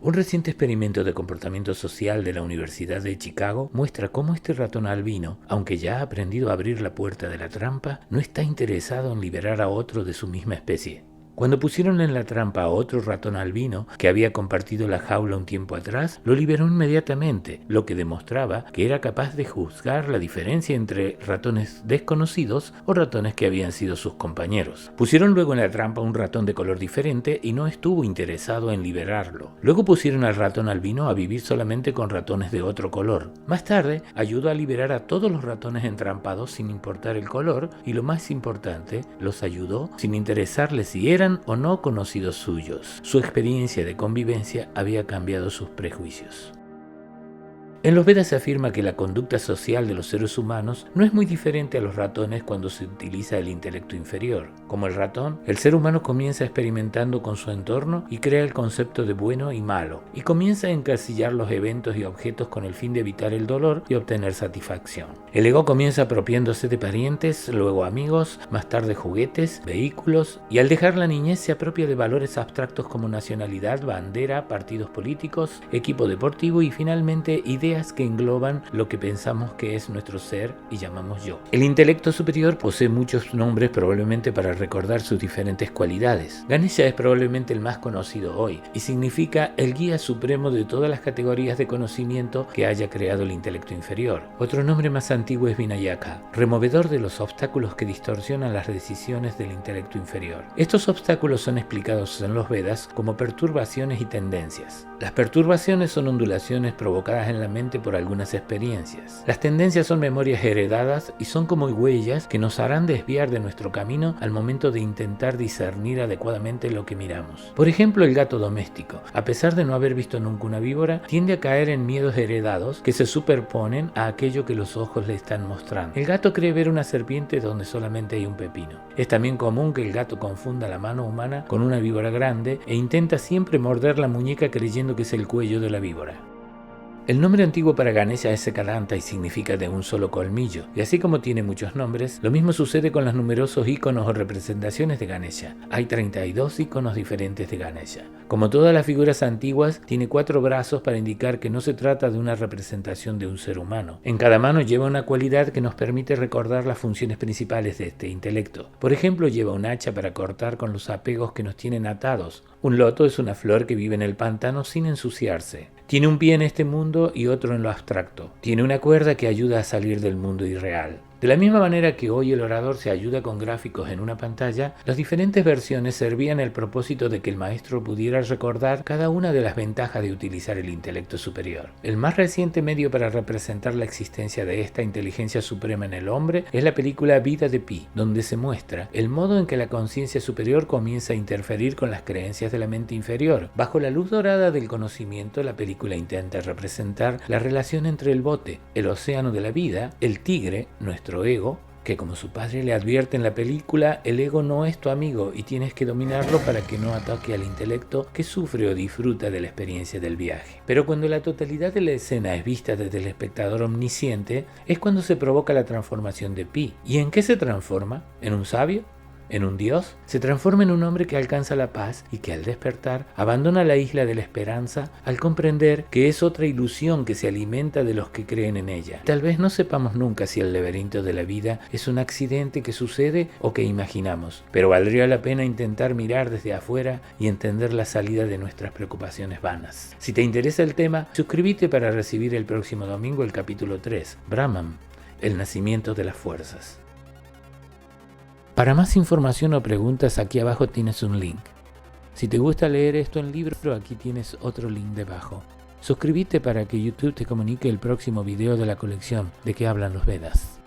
Un reciente experimento de comportamiento social de la Universidad de Chicago muestra cómo este ratón albino, aunque ya ha aprendido a abrir la puerta de la trampa, no está interesado en liberar a otro de su misma especie. Cuando pusieron en la trampa a otro ratón albino que había compartido la jaula un tiempo atrás, lo liberó inmediatamente, lo que demostraba que era capaz de juzgar la diferencia entre ratones desconocidos o ratones que habían sido sus compañeros. Pusieron luego en la trampa un ratón de color diferente y no estuvo interesado en liberarlo. Luego pusieron al ratón albino a vivir solamente con ratones de otro color. Más tarde, ayudó a liberar a todos los ratones entrampados sin importar el color y, lo más importante, los ayudó sin interesarle si eran o no conocidos suyos. Su experiencia de convivencia había cambiado sus prejuicios. En los Vedas se afirma que la conducta social de los seres humanos no es muy diferente a los ratones cuando se utiliza el intelecto inferior. Como el ratón, el ser humano comienza experimentando con su entorno y crea el concepto de bueno y malo, y comienza a encasillar los eventos y objetos con el fin de evitar el dolor y obtener satisfacción. El ego comienza apropiándose de parientes, luego amigos, más tarde juguetes, vehículos, y al dejar la niñez se apropia de valores abstractos como nacionalidad, bandera, partidos políticos, equipo deportivo y finalmente ideas que engloban lo que pensamos que es nuestro ser y llamamos yo. El intelecto superior posee muchos nombres probablemente para recordar sus diferentes cualidades. Ganesha es probablemente el más conocido hoy y significa el guía supremo de todas las categorías de conocimiento que haya creado el intelecto inferior. Otro nombre más antiguo es Vinayaka, removedor de los obstáculos que distorsionan las decisiones del intelecto inferior. Estos obstáculos son explicados en los Vedas como perturbaciones y tendencias. Las perturbaciones son ondulaciones provocadas en la mente por algunas experiencias. Las tendencias son memorias heredadas y son como huellas que nos harán desviar de nuestro camino al momento de intentar discernir adecuadamente lo que miramos. Por ejemplo, el gato doméstico, a pesar de no haber visto nunca una víbora, tiende a caer en miedos heredados que se superponen a aquello que los ojos le están mostrando. El gato cree ver una serpiente donde solamente hay un pepino. Es también común que el gato confunda la mano humana con una víbora grande e intenta siempre morder la muñeca creyendo que es el cuello de la víbora. El nombre antiguo para Ganesha es Sekadanta y significa de un solo colmillo, y así como tiene muchos nombres, lo mismo sucede con los numerosos iconos o representaciones de Ganesha. Hay 32 iconos diferentes de Ganesha. Como todas las figuras antiguas, tiene 4 brazos para indicar que no se trata de una representación de un ser humano. En cada mano lleva una cualidad que nos permite recordar las funciones principales de este intelecto. Por ejemplo, lleva un hacha para cortar con los apegos que nos tienen atados. Un loto es una flor que vive en el pantano sin ensuciarse. Tiene un pie en este mundo y otro en lo abstracto. Tiene una cuerda que ayuda a salir del mundo irreal. De la misma manera que hoy el orador se ayuda con gráficos en una pantalla, las diferentes versiones servían el propósito de que el maestro pudiera recordar cada una de las ventajas de utilizar el intelecto superior. El más reciente medio para representar la existencia de esta inteligencia suprema en el hombre es la película Vida de Pi, donde se muestra el modo en que la conciencia superior comienza a interferir con las creencias de la mente inferior. Bajo la luz dorada del conocimiento, la película intenta representar la relación entre el bote, el océano de la vida, el tigre, nuestro ego, que como su padre le advierte en la película, el ego no es tu amigo y tienes que dominarlo para que no ataque al intelecto que sufre o disfruta de la experiencia del viaje. Pero cuando la totalidad de la escena es vista desde el espectador omnisciente, es cuando se provoca la transformación de Pi. ¿Y en qué se transforma? ¿En un sabio? ¿En un dios? Se transforma en un hombre que alcanza la paz y que al despertar abandona la isla de la esperanza al comprender que es otra ilusión que se alimenta de los que creen en ella. Tal vez no sepamos nunca si el laberinto de la vida es un accidente que sucede o que imaginamos, pero valdría la pena intentar mirar desde afuera y entender la salida de nuestras preocupaciones vanas. Si te interesa el tema, suscríbete para recibir el próximo domingo el capítulo 3, Brahman, el nacimiento de las fuerzas. Para más información o preguntas, aquí abajo tienes un link. Si te gusta leer esto en libro, aquí tienes otro link debajo. Suscríbete para que YouTube te comunique el próximo video de la colección de que hablan los Vedas.